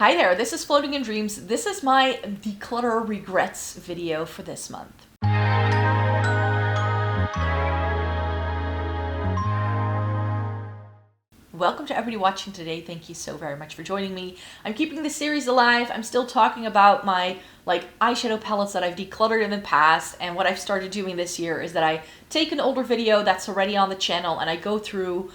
Hi there, this is Floating in Dreams. This is my Declutter Regrets video for this month. Welcome to everybody watching today. Thank you so very much for joining me. I'm keeping this series alive. I'm still talking about my eyeshadow palettes that I've decluttered in the past, and what I've started doing this year is that I take an older video that's already on the channel and I go through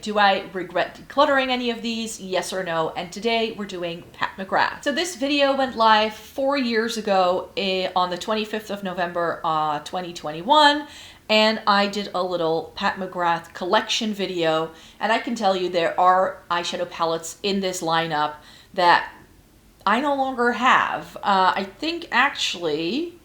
do I regret decluttering any of these? Yes or no? And today we're doing Pat McGrath. So this video went live 4 years ago on the 25th of November 2021. And I did a little Pat McGrath collection video, and I can tell you there are eyeshadow palettes in this lineup that I no longer have. I think actually,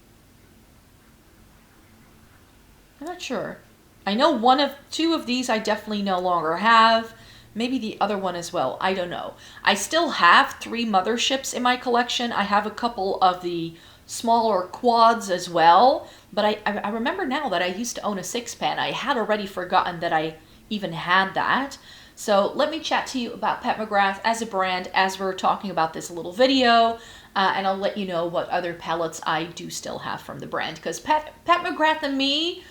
I'm not sure. I know two of these I definitely no longer have. Maybe the other one as well. I don't know. I still have 3 Motherships in my collection. I have a couple of the smaller quads as well, but I remember now that I used to own a 6-pan. I had already forgotten that I even had that. So let me chat to you about Pat McGrath as a brand as we're talking about this little video, and I'll let you know what other palettes I do still have from the brand, because Pat McGrath and me,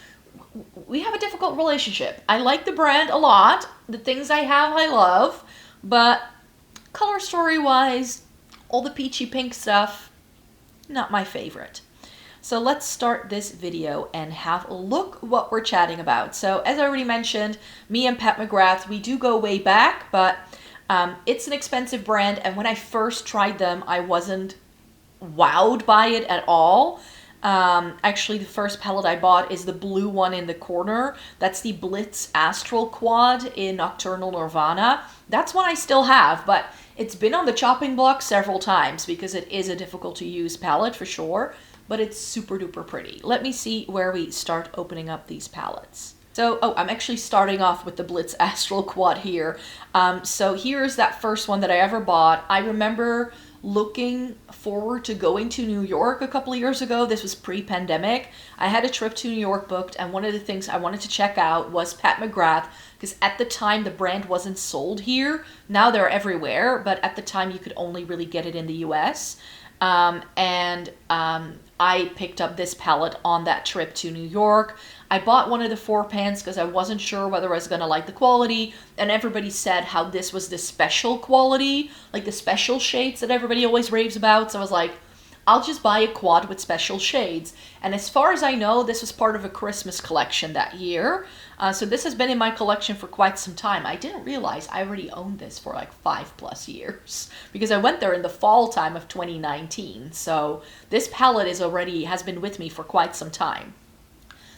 we have a difficult relationship. I like the brand a lot. The things I have I love, but color story wise, all the peachy pink stuff, not my favorite. So let's start this video and have a look what we're chatting about. So as I already mentioned, me and Pat McGrath, we do go way back, but it's an expensive brand, and when I first tried them, I wasn't wowed by it at all. Actually, the first palette I bought is the blue one in the corner. That's the Blitz Astral quad in Nocturnal Nirvana. That's one I still have, but it's been on the chopping block several times because it is a difficult to use palette for sure, but it's super duper pretty. Let me see where we start opening up these palettes. So, I'm actually starting off with the Blitz Astral quad here. So here's that first one that I ever bought. I remember looking forward to going to New York a couple of years ago. This was pre-pandemic. I had a trip to New York booked, and one of the things I wanted to check out was Pat McGrath, because at the time the brand wasn't sold here. Now they're everywhere, but at the time you could only really get it in the US. I picked up this palette on that trip to New York. I bought one of the 4-pans because I wasn't sure whether I was going to like the quality, and everybody said how this was the special quality, like the special shades that everybody always raves about. So I was like, I'll just buy a quad with special shades. And as far as I know, this was part of a Christmas collection that year. So this has been in my collection for quite some time. I didn't realize I already owned this for like 5+ years because I went there in the fall time of 2019. So this palette has been with me for quite some time.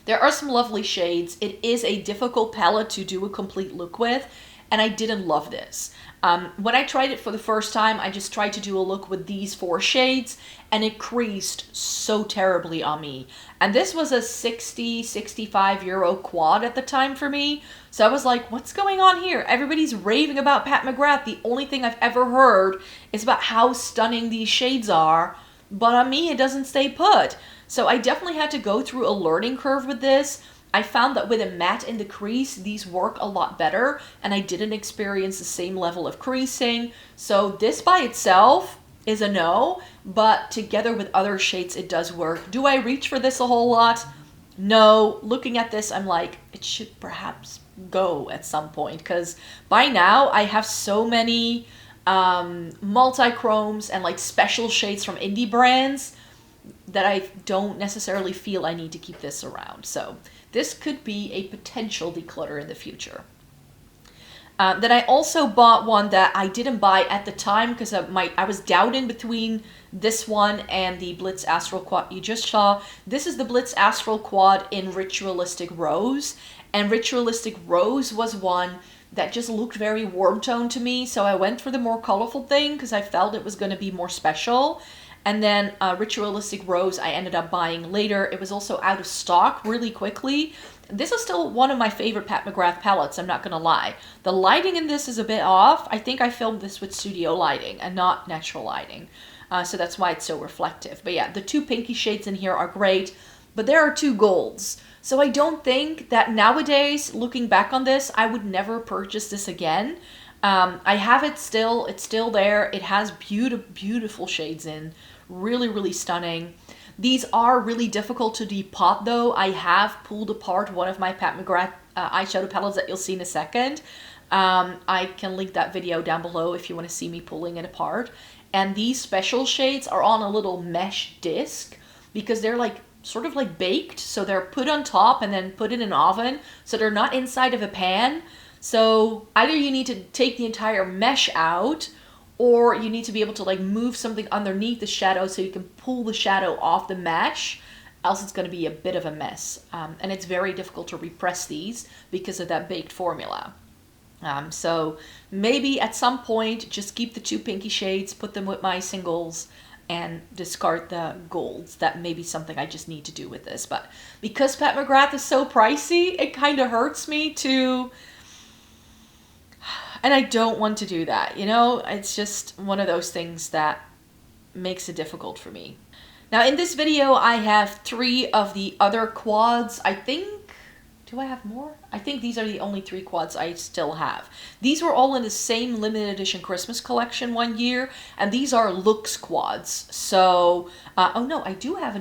There are some lovely shades. It is a difficult palette to do a complete look with, and I didn't love this. When I tried it for the first time, I just tried to do a look with these 4 shades, and it creased so terribly on me. And this was a 65 euro quad at the time for me. So I was like, what's going on here? Everybody's raving about Pat McGrath. The only thing I've ever heard is about how stunning these shades are, but on me, it doesn't stay put. So I definitely had to go through a learning curve with this. I found that with a matte in the crease, these work a lot better, and I didn't experience the same level of creasing. So this by itself is a no, but together with other shades, it does work. Do I reach for this a whole lot? No. Looking at this, I'm like, it should perhaps go at some point, because by now I have so many multi-chromes and special shades from indie brands that I don't necessarily feel I need to keep this around. So this could be a potential declutter in the future. Then I also bought one that I didn't buy at the time because I was doubting between this one and the Blitz Astral quad you just saw. This is the Blitz Astral quad in Ritualistic Rose, and Ritualistic Rose was one that just looked very warm toned to me, so I went for the more colorful thing because I felt it was going to be more special. And then Ritualistic Rose I ended up buying later. It was also out of stock really quickly. This is still one of my favorite Pat McGrath palettes, I'm not going to lie. The lighting in this is a bit off. I think I filmed this with studio lighting and not natural lighting. So that's why it's so reflective. But yeah, the 2 pinky shades in here are great, but there are 2 golds. So I don't think that nowadays, looking back on this, I would never purchase this again. I have it still. It's still there. It has beautiful shades in. Really, really stunning. These are really difficult to depot though. I have pulled apart one of my Pat McGrath eyeshadow palettes that you'll see in a second. I can link that video down below if you want to see me pulling it apart. And these special shades are on a little mesh disc because they're like sort of like baked. So they're put on top and then put in an oven. So they're not inside of a pan. So either you need to take the entire mesh out, or you need to be able to like move something underneath the shadow so you can pull the shadow off the mesh, else it's going to be a bit of a mess. And it's very difficult to repress these because of that baked formula. So maybe at some point, just keep the 2 pinky shades, put them with my singles, and discard the golds. That may be something I just need to do with this. But because Pat McGrath is so pricey, it kind of hurts me to... And I don't want to do that, you know? It's just one of those things that makes it difficult for me. Now in this video, I have 3 of the other quads. I think, do I have more? I think these are the only 3 quads I still have. These were all in the same limited edition Christmas collection one year, and these are Lux quads. So, oh no, I do have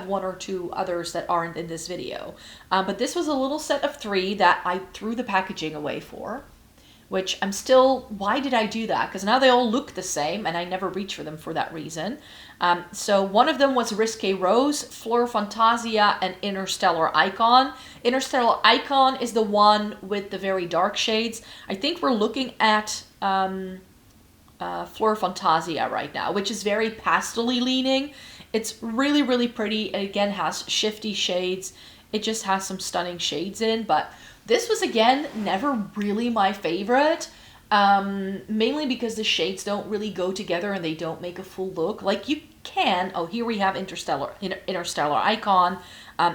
1 or 2 others that aren't in this video. But this was a little set of 3 that I threw the packaging away for. Which I'm still, why did I do that? Because now they all look the same and I never reach for them for that reason. So one of them was Risque Rose, Fleur Fantasia, and Interstellar Icon. Interstellar Icon is the one with the very dark shades. I think we're looking at Fleur Fantasia right now, which is very pastel-y leaning. It's really, really pretty. It again has shifty shades. It just has some stunning shades in, but this was, again, never really my favorite, mainly because the shades don't really go together and they don't make a full look. Like, you can... Oh, here we have Interstellar Icon.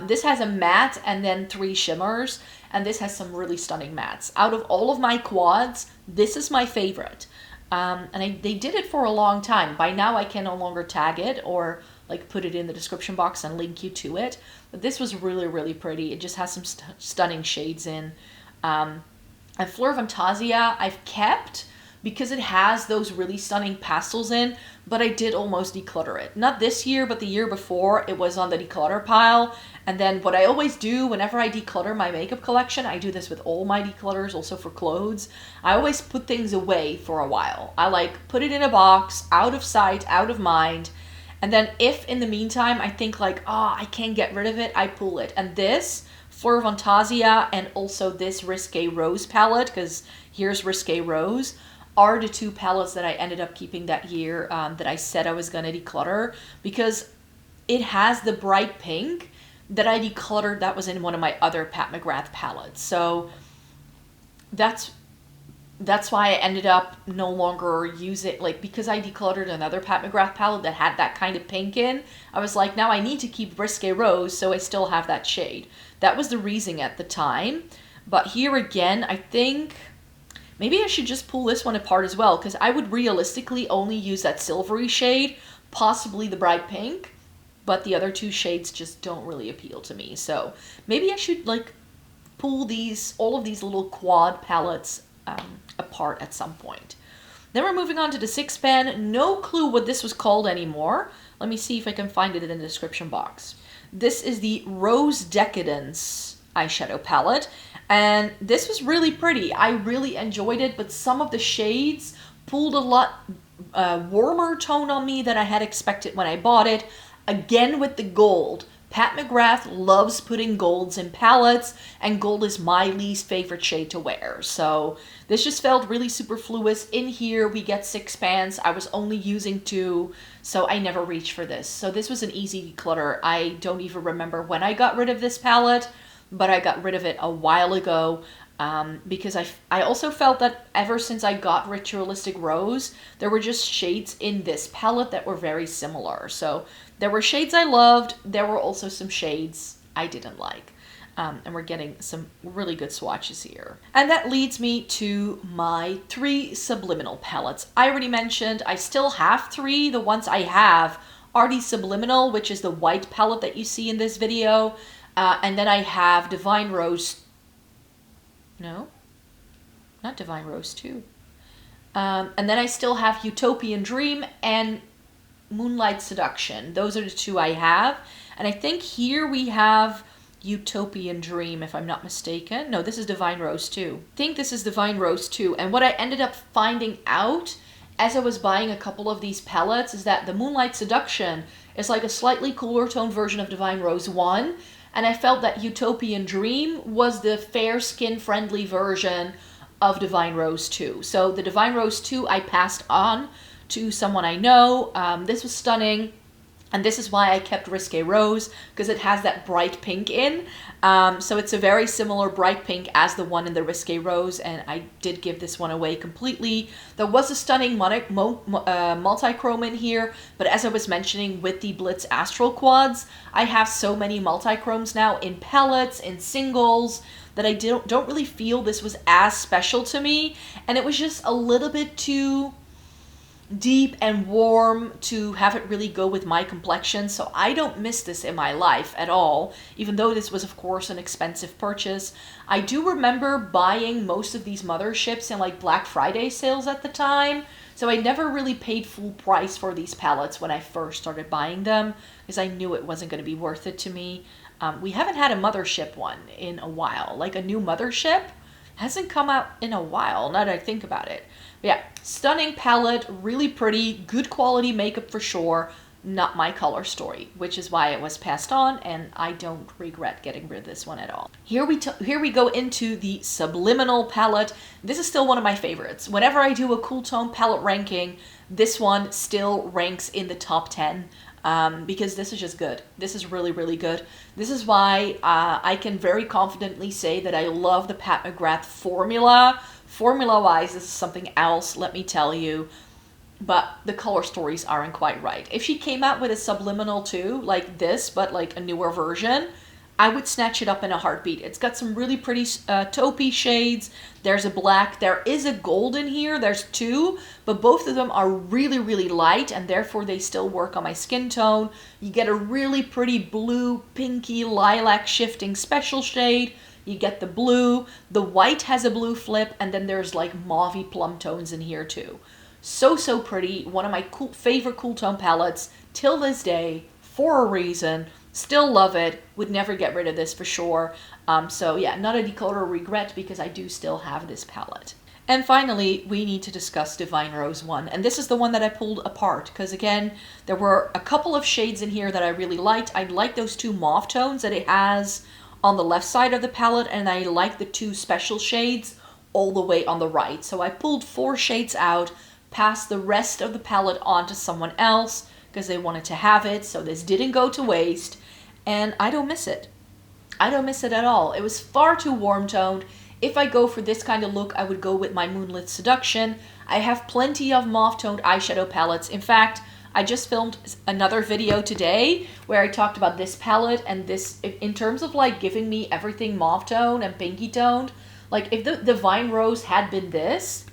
This has a matte and then 3 shimmers, and this has some really stunning mattes. Out of all of my quads, this is my favorite. They did it for a long time. By now, I can no longer tag it or like put it in the description box and link you to it. But this was really, really pretty. It just has some stunning shades in. And Fleur Fantasia I've kept because it has those really stunning pastels in, but I did almost declutter it. Not this year, but the year before, it was on the declutter pile. And then what I always do whenever I declutter my makeup collection, I do this with all my declutters, also for clothes, I always put things away for a while. I like put it in a box, out of sight, out of mind. And then if in the meantime I think like, oh, I can't get rid of it, I pull it. And this, Fleur Fantasia, and also this Risque Rose palette, because here's Risque Rose, are the 2 palettes that I ended up keeping that year that I said I was going to declutter, because it has the bright pink that I decluttered that was in one of my other Pat McGrath palettes. So that's why I ended up no longer using, like, because I decluttered another Pat McGrath palette that had that kind of pink in, I was like, now I need to keep Risque Rose so I still have that shade. That was the reasoning at the time. But here again, I think maybe I should just pull this one apart as well, because I would realistically only use that silvery shade, possibly the bright pink, but the other 2 shades just don't really appeal to me. So maybe I should, like, pull all of these little quad palettes apart at some point. Then we're moving on to the 6 pan. No clue what this was called anymore. Let me see if I can find it in the description box. This is the Rose Decadence eyeshadow palette, and this was really pretty. I really enjoyed it, but some of the shades pulled a lot warmer tone on me than I had expected when I bought it. Again with the gold. Pat McGrath loves putting golds in palettes, and gold is my least favorite shade to wear. So this just felt really superfluous. In here, we get 6 pans. I was only using 2, so I never reached for this. So this was an easy declutter. I don't even remember when I got rid of this palette, but I got rid of it a while ago. Because I also felt that ever since I got Ritualistic Rose, there were just shades in this palette that were very similar. So there were shades I loved, there were also some shades I didn't like. And we're getting some really good swatches here. And that leads me to my 3 Subliminal palettes. I already mentioned I still have 3. The ones I have are the Subliminal, which is the white palette that you see in this video. And then I have Divine Rose. No, not Divine Rose 2. And then I still have Utopian Dream and Moonlight Seduction. Those are the two I have. And I think here we have Utopian Dream, if I'm not mistaken. No, this is Divine Rose 2. I think this is Divine Rose 2. And what I ended up finding out as I was buying a couple of these palettes is that the Moonlight Seduction is like a slightly cooler tone version of Divine Rose 1. And I felt that Utopian Dream was the fair skin friendly version of Divine Rose 2. So the Divine Rose 2 I passed on to someone I know. This was stunning. And this is why I kept Risque Rose, because it has that bright pink in. So it's a very similar bright pink as the one in the Risque Rose, and I did give this one away completely. There was a stunning multi-chrome in here, but as I was mentioning with the Blitz Astral quads, I have so many multi-chromes now in palettes, in singles, that I don't really feel this was as special to me. And it was just a little bit too deep and warm to have it really go with my complexion, so I don't miss this in my life at all, even though this was of course an expensive purchase. I do remember buying most of these motherships in like Black Friday sales at the time, so I never really paid full price for these palettes when I first started buying them, because I knew it wasn't going to be worth it to me. We haven't had a mothership one in a while, like a new mothership hasn't come out in a while, now that I think about it. But yeah, stunning palette, really pretty, good quality makeup for sure, not my color story, which is why it was passed on, and I don't regret getting rid of this one at all. Here we go into the Subliminal palette. This is still one of my favorites. Whenever I do a cool tone palette ranking, this one still ranks in the top 10. Because this is just good. This is really, really good. This is why I can very confidently say that I love the Pat McGrath formula. Formula-wise, this is something else, let me tell you. But the color stories aren't quite right. If she came out with a Subliminal too, like this, but like a newer version, I would snatch it up in a heartbeat. It's got some really pretty taupey shades. There's a black. There is a gold in here. There's two, but both of them are really, really light, and therefore they still work on my skin tone. You get a really pretty blue, pinky, lilac shifting special shade. You get the blue. The white has a blue flip, and then there's like mauve plum tones in here too. So, so pretty. One of my favorite cool tone palettes till this day, for a reason. Still love it. Would never get rid of this for sure. So yeah, not a declutter regret because I do still have this palette. And finally, we need to discuss Divine Rose 1. And this is the one that I pulled apart because again, there were a couple of shades in here that I really liked. I like those two mauve tones that it has on the left side of the palette, and I like the two special shades all the way on the right. So I pulled 4 shades out, passed the rest of the palette on to someone else because they wanted to have it, so this didn't go to waste, and I don't miss it. I don't miss it at all. It was far too warm toned. If I go for this kind of look, I would go with my Moonlit Seduction. I have plenty of mauve toned eyeshadow palettes. In fact, I just filmed another video today where I talked about this palette, and this, in terms of like giving me everything mauve tone and pinky toned, like if the Divine Rose had been this,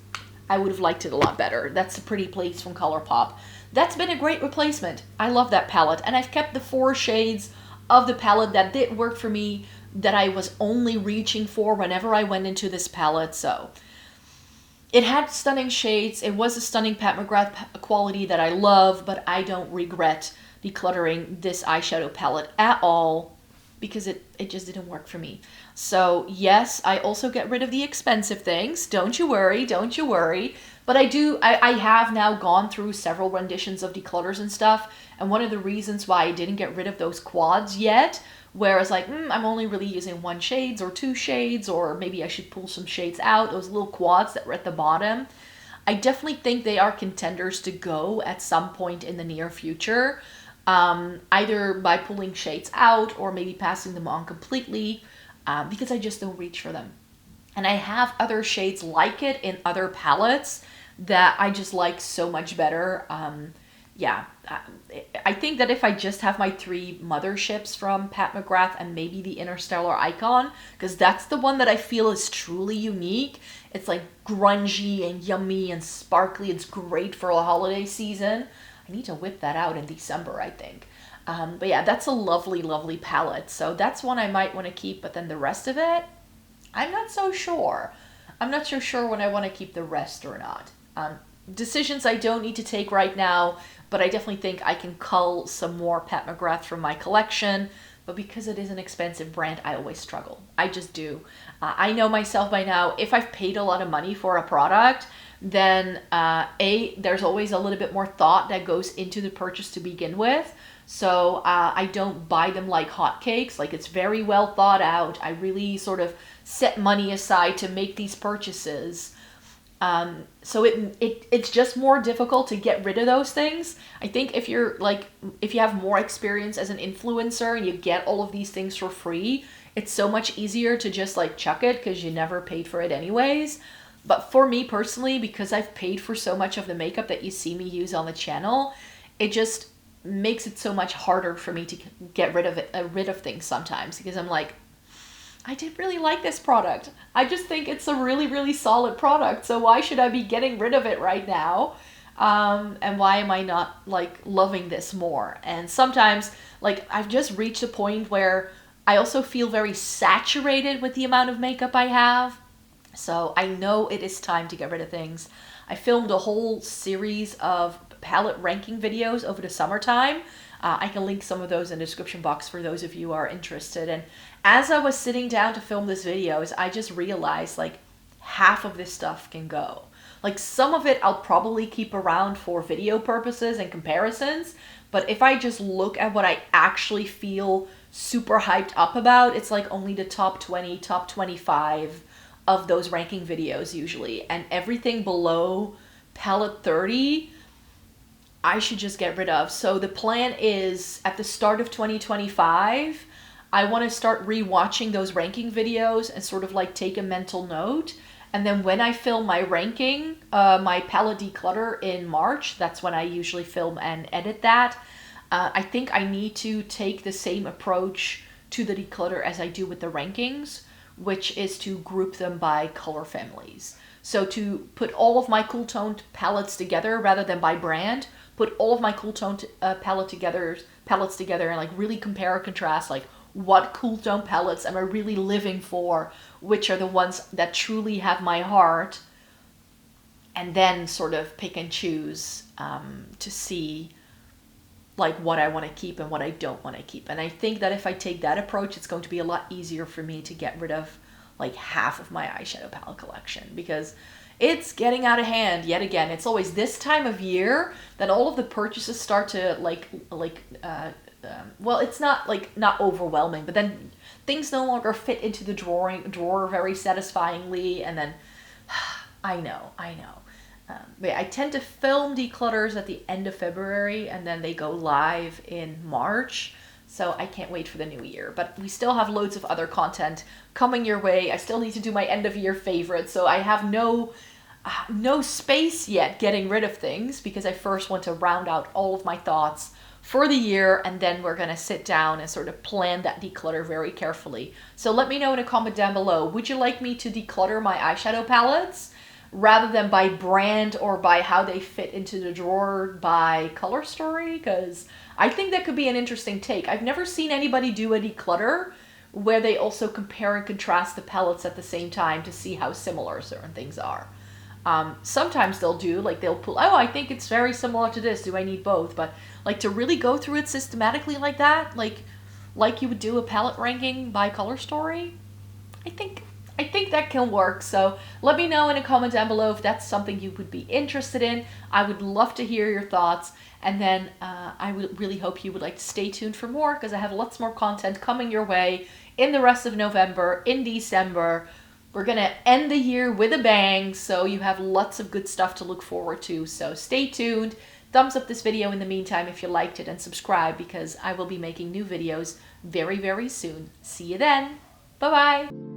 I would have liked it a lot better. That's a Pretty Place from ColourPop. That's been a great replacement. I love that palette, and I've kept the 4 shades of the palette that did work for me, that I was only reaching for whenever I went into this palette. So it had stunning shades. It was a stunning Pat McGrath quality that I love, but I don't regret decluttering this eyeshadow palette at all because it just didn't work for me. So yes, I also get rid of the expensive things. Don't you worry, don't you worry. But I have now gone through several renditions of declutters and stuff, and one of the reasons why I didn't get rid of those quads yet, where I was like, I'm only really using 1 shades or 2 shades, or maybe I should pull some shades out, those little quads that were at the bottom, I definitely think they are contenders to go at some point in the near future, either by pulling shades out or maybe passing them on completely, because I just don't reach for them. And I have other shades like it in other palettes that I just like so much better. Yeah, I think that if I just have my 3 motherships from Pat McGrath and maybe the Interstellar Icon, because that's the one that I feel is truly unique. It's like grungy and yummy and sparkly. It's great for a holiday season. I need to whip that out in December, I think. But yeah, that's a lovely, lovely palette. So that's one I might want to keep, but then the rest of it, I'm not so sure. I'm not so sure when I want to keep the rest or not. Decisions I don't need to take right now, but I definitely think I can cull some more Pat McGrath from my collection. But because it is an expensive brand, I always struggle. I just do. I know myself by now, if I've paid a lot of money for a product, then there's always a little bit more thought that goes into the purchase to begin with. So I don't buy them like hotcakes. Like, it's very well thought out. I really sort of set money aside to make these purchases. So it's just more difficult to get rid of those things. I think if you have more experience as an influencer and you get all of these things for free, it's so much easier to just like chuck it because you never paid for it anyways. But for me personally, because I've paid for so much of the makeup that you see me use on the channel, it just makes it so much harder for me to get rid of things sometimes, because I'm like, I did really like this product. I just think it's a really, really solid product. So why should I be getting rid of it right now? And why am I not like loving this more? And sometimes like I've just reached a point where I also feel very saturated with the amount of makeup I have. So I know it is time to get rid of things. I filmed a whole series of palette ranking videos over the summertime. I can link some of those in the description box for those of you who are interested. And as I was sitting down to film this videos, I just realized like half of this stuff can go. Like, some of it I'll probably keep around for video purposes and comparisons. But if I just look at what I actually feel super hyped up about, it's like only the top 20, top 25 of those ranking videos usually. And everything below palette 30, I should just get rid of. So the plan is at the start of 2025, I want to start rewatching those ranking videos and sort of like take a mental note. And then when I film my ranking, my palette declutter in March, that's when I usually film and edit that. I think I need to take the same approach to the declutter as I do with the rankings, which is to group them by color families. So to put all of my cool toned palettes together rather than by brand, put all of my cool toned palettes together and like really compare and contrast like what cool tone palettes am I really living for, which are the ones that truly have my heart, and then sort of pick and choose to see like what I want to keep and what I don't want to keep. And I think that if I take that approach, it's going to be a lot easier for me to get rid of like half of my eyeshadow palette collection, because it's getting out of hand yet again. It's always this time of year that all of the purchases start to well, it's not like not overwhelming, but then things no longer fit into the drawer very satisfyingly, and then I know. But I tend to film declutters at the end of February, and then they go live in March. So I can't wait for the new year. But we still have loads of other content coming your way. I still need to do my end of year favorites. So I have no space yet getting rid of things, because I first want to round out all of my thoughts for the year, and then we're going to sit down and sort of plan that declutter very carefully. So let me know in a comment down below. Would you like me to declutter my eyeshadow palettes rather than by brand or by how they fit into the drawer by color story? Because I think that could be an interesting take. I've never seen anybody do a declutter where they also compare and contrast the palettes at the same time to see how similar certain things are. Sometimes they'll do, like they'll pull, oh, I think it's very similar to this. Do I need both? But like to really go through it systematically like that, like you would do a palette ranking by color story, I think that can work. So let me know in a comment down below if that's something you would be interested in. I would love to hear your thoughts. And then I would really hope you would like to stay tuned for more, because I have lots more content coming your way in the rest of November, in December. We're going to end the year with a bang, so you have lots of good stuff to look forward to. So stay tuned. Thumbs up this video in the meantime if you liked it, and subscribe, because I will be making new videos very, very soon. See you then. Bye-bye.